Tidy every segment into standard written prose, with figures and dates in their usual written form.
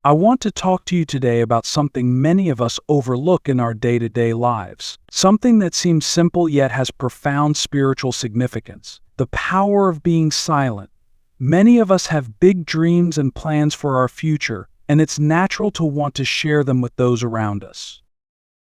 I want to talk to you today about something many of us overlook in our day-to-day lives. Something that seems simple yet has profound spiritual significance. The power of being silent. Many of us have big dreams and plans for our future, and it's natural to want to share them with those around us.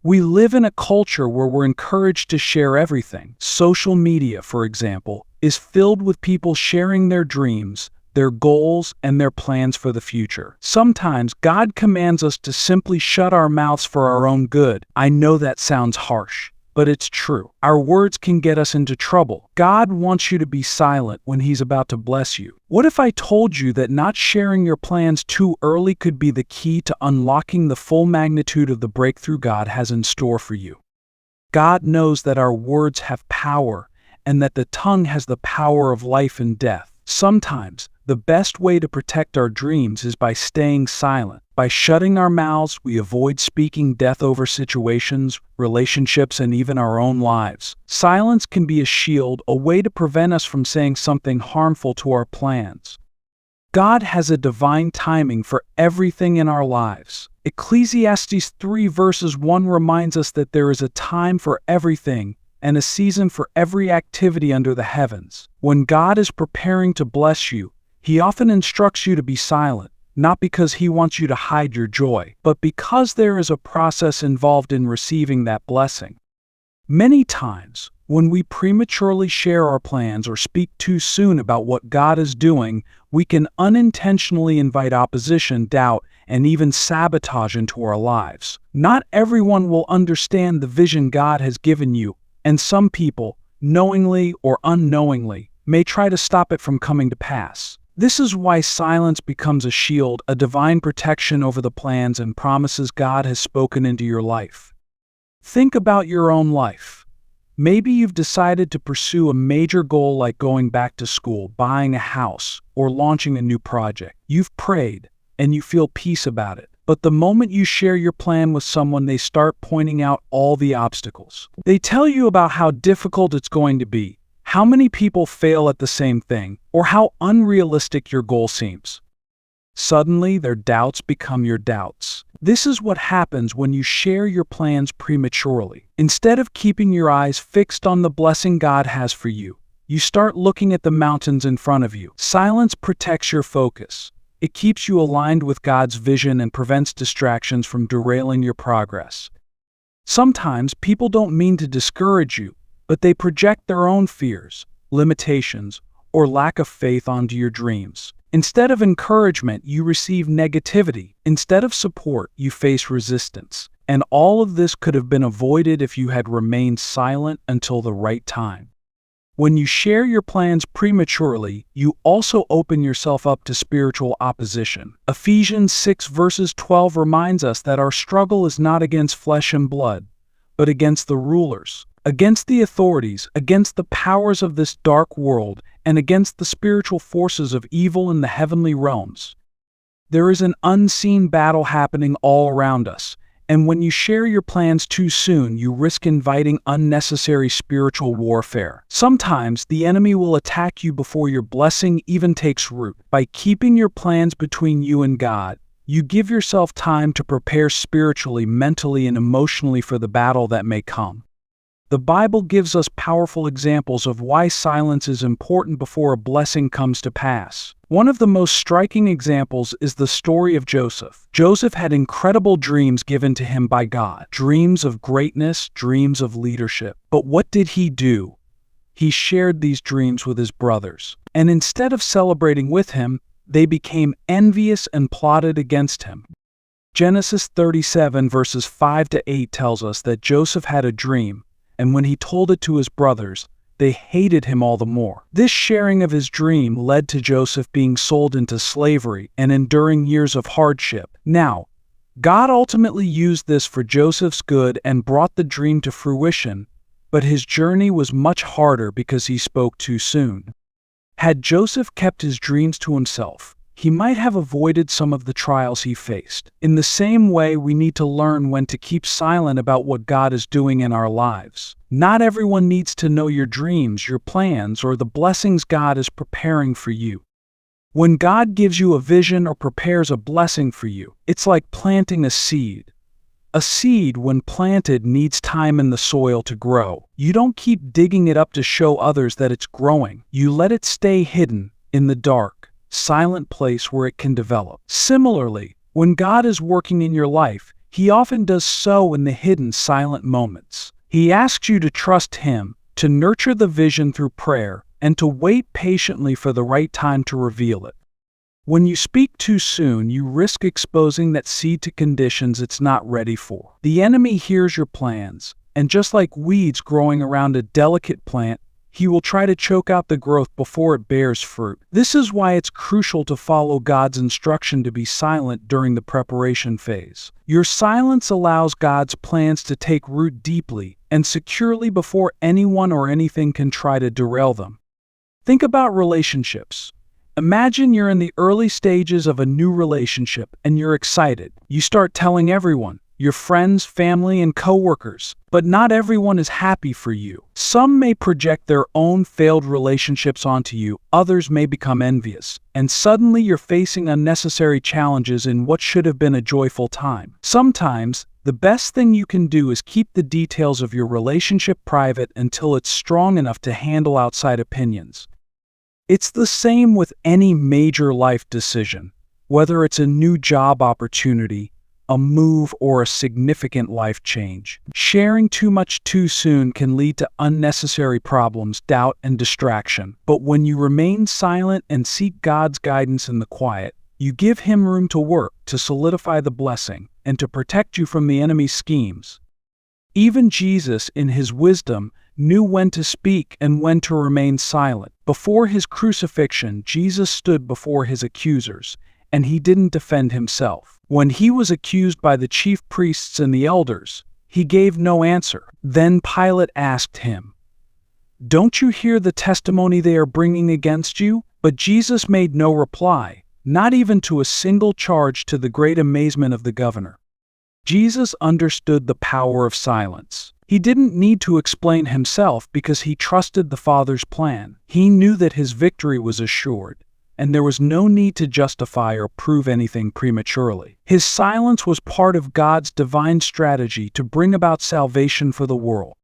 We live in a culture where we're encouraged to share everything. Social media, for example, is filled with people sharing their dreams, their goals, and their plans for the future. Sometimes God commands us to simply shut our mouths for our own good. I know that sounds harsh, but it's true. Our words can get us into trouble. God wants you to be silent when He's about to bless you. What if I told you that not sharing your plans too early could be the key to unlocking the full magnitude of the breakthrough God has in store for you? God knows that our words have power, and that the tongue has the power of life and death. Sometimes, the best way to protect our dreams is by staying silent. By shutting our mouths, we avoid speaking death over situations, relationships, and even our own lives. Silence can be a shield, a way to prevent us from saying something harmful to our plans. God has a divine timing for everything in our lives. Ecclesiastes 3 verses 1 reminds us that there is a time for everything, and a season for every activity under the heavens. When God is preparing to bless you, He often instructs you to be silent, not because He wants you to hide your joy, but because there is a process involved in receiving that blessing. Many times, when we prematurely share our plans or speak too soon about what God is doing, we can unintentionally invite opposition, doubt, and even sabotage into our lives. Not everyone will understand the vision God has given you, and some people, knowingly or unknowingly, may try to stop it from coming to pass. This is why silence becomes a shield, a divine protection over the plans and promises God has spoken into your life. Think about your own life. Maybe you've decided to pursue a major goal like going back to school, buying a house, or launching a new project. You've prayed, and you feel peace about it. But the moment you share your plan with someone, they start pointing out all the obstacles. They tell you about how difficult it's going to be, how many people fail at the same thing, or how unrealistic your goal seems. Suddenly, their doubts become your doubts. This is what happens when you share your plans prematurely. Instead of keeping your eyes fixed on the blessing God has for you, you start looking at the mountains in front of you. Silence protects your focus. It keeps you aligned with God's vision and prevents distractions from derailing your progress. Sometimes people don't mean to discourage you, but they project their own fears, limitations, or lack of faith onto your dreams. Instead of encouragement, you receive negativity. Instead of support, you face resistance. And all of this could have been avoided if you had remained silent until the right time. When you share your plans prematurely, you also open yourself up to spiritual opposition. Ephesians 6 verses 12 reminds us that our struggle is not against flesh and blood, but against the rulers, against the authorities, against the powers of this dark world, and against the spiritual forces of evil in the heavenly realms. There is an unseen battle happening all around us, and when you share your plans too soon, you risk inviting unnecessary spiritual warfare. Sometimes the enemy will attack you before your blessing even takes root. By keeping your plans between you and God, you give yourself time to prepare spiritually, mentally, and emotionally for the battle that may come. The Bible gives us powerful examples of why silence is important before a blessing comes to pass. One of the most striking examples is the story of Joseph. Joseph had incredible dreams given to him by God, dreams of greatness, dreams of leadership. But what did he do? He shared these dreams with his brothers. And instead of celebrating with him, they became envious and plotted against him. Genesis 37 verses 5 to 8 tells us that Joseph had a dream, and when he told it to his brothers, they hated him all the more. This sharing of his dream led to Joseph being sold into slavery and enduring years of hardship. Now, God ultimately used this for Joseph's good and brought the dream to fruition, but his journey was much harder because he spoke too soon. Had Joseph kept his dreams to himself, he might have avoided some of the trials he faced. In the same way, we need to learn when to keep silent about what God is doing in our lives. Not everyone needs to know your dreams, your plans, or the blessings God is preparing for you. When God gives you a vision or prepares a blessing for you, it's like planting a seed. A seed, when planted, needs time in the soil to grow. You don't keep digging it up to show others that it's growing. You let it stay hidden in the dark, silent place where it can develop. Similarly, when God is working in your life, He often does so in the hidden, silent moments. He asks you to trust Him, to nurture the vision through prayer, and to wait patiently for the right time to reveal it. When you speak too soon, you risk exposing that seed to conditions it's not ready for. The enemy hears your plans, and just like weeds growing around a delicate plant, he will try to choke out the growth before it bears fruit. This is why it's crucial to follow God's instruction to be silent during the preparation phase. Your silence allows God's plans to take root deeply and securely before anyone or anything can try to derail them. Think about relationships. Imagine you're in the early stages of a new relationship and you're excited. You start telling everyone, your friends, family, and coworkers, but not everyone is happy for you. Some may project their own failed relationships onto you, others may become envious, and suddenly you're facing unnecessary challenges in what should have been a joyful time. Sometimes, the best thing you can do is keep the details of your relationship private until it's strong enough to handle outside opinions. It's the same with any major life decision, whether it's a new job opportunity, a move, or a significant life change. Sharing too much too soon can lead to unnecessary problems, doubt, and distraction. But when you remain silent and seek God's guidance in the quiet, you give Him room to work, to solidify the blessing, and to protect you from the enemy's schemes. Even Jesus, in His wisdom, knew when to speak and when to remain silent. Before His crucifixion, Jesus stood before His accusers, and He didn't defend Himself. When He was accused by the chief priests and the elders, He gave no answer. Then Pilate asked Him, "Don't you hear the testimony they are bringing against you?" But Jesus made no reply, not even to a single charge, to the great amazement of the governor. Jesus understood the power of silence. He didn't need to explain Himself because He trusted the Father's plan. He knew that His victory was assured, and there was no need to justify or prove anything prematurely. His silence was part of God's divine strategy to bring about salvation for the world.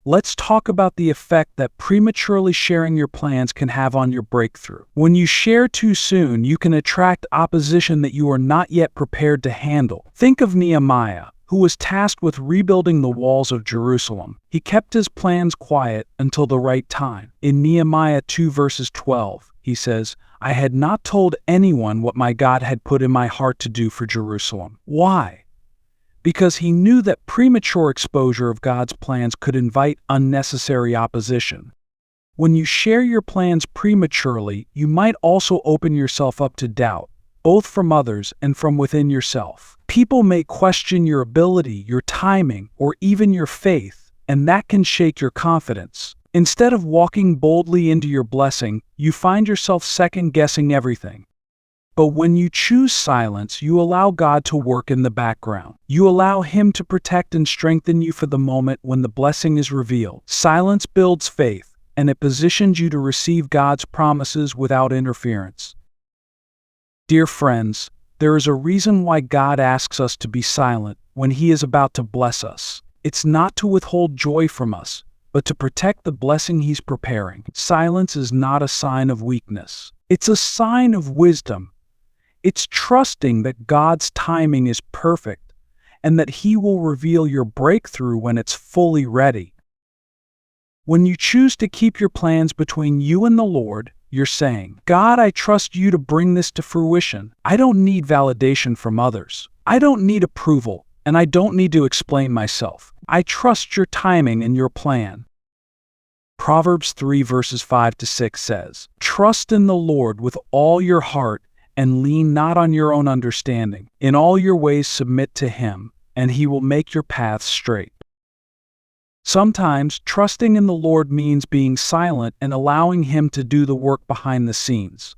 Let's talk about the effect that prematurely sharing your plans can have on your breakthrough. When you share too soon, you can attract opposition that you are not yet prepared to handle. Think of Nehemiah, who was tasked with rebuilding the walls of Jerusalem. He kept his plans quiet until the right time. In Nehemiah 2 verses 12, he says, "I had not told anyone what my God had put in my heart to do for Jerusalem." Why? Because he knew that premature exposure of God's plans could invite unnecessary opposition. When you share your plans prematurely, you might also open yourself up to doubt, both from others and from within yourself. People may question your ability, your timing, or even your faith, and that can shake your confidence. Instead of walking boldly into your blessing, you find yourself second-guessing everything. But when you choose silence, you allow God to work in the background. You allow Him to protect and strengthen you for the moment when the blessing is revealed. Silence builds faith, and it positions you to receive God's promises without interference. Dear friends, there is a reason why God asks us to be silent when He is about to bless us. It's not to withhold joy from us, but to protect the blessing He's preparing. Silence is not a sign of weakness. It's a sign of wisdom. It's trusting that God's timing is perfect and that He will reveal your breakthrough when it's fully ready. When you choose to keep your plans between you and the Lord, you're saying, "God, I trust You to bring this to fruition. I don't need validation from others. I don't need approval, and I don't need to explain myself. I trust Your timing and Your plan." Proverbs 3 verses 5 to 6 says, "Trust in the Lord with all your heart and lean not on your own understanding. In all your ways submit to Him, and He will make your paths straight." Sometimes, trusting in the Lord means being silent and allowing Him to do the work behind the scenes.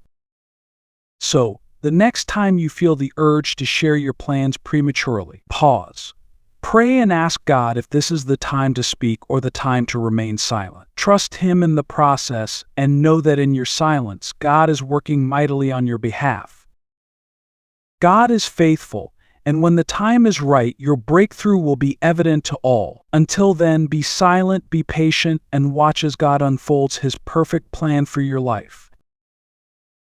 So, the next time you feel the urge to share your plans prematurely, pause. Pray and ask God if this is the time to speak or the time to remain silent. Trust Him in the process and know that in your silence, God is working mightily on your behalf. God is faithful, and when the time is right, your breakthrough will be evident to all. Until then, be silent, be patient, and watch as God unfolds His perfect plan for your life.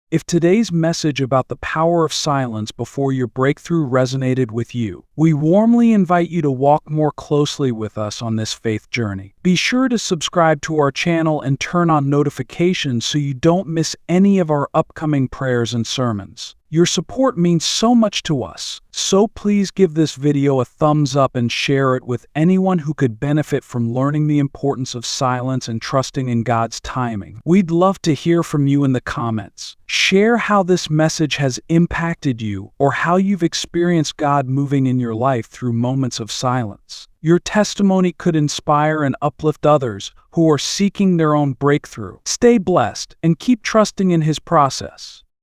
If today's message about the power of silence before your breakthrough resonated with you, we warmly invite you to walk more closely with us on this faith journey. Be sure to subscribe to our channel and turn on notifications so you don't miss any of our upcoming prayers and sermons. Your support means so much to us, so please give this video a thumbs up and share it with anyone who could benefit from learning the importance of silence and trusting in God's timing. We'd love to hear from you in the comments. Share how this message has impacted you or how you've experienced God moving in your life through moments of silence. Your testimony could inspire and uplift others who are seeking their own breakthrough. Stay blessed and keep trusting in His process.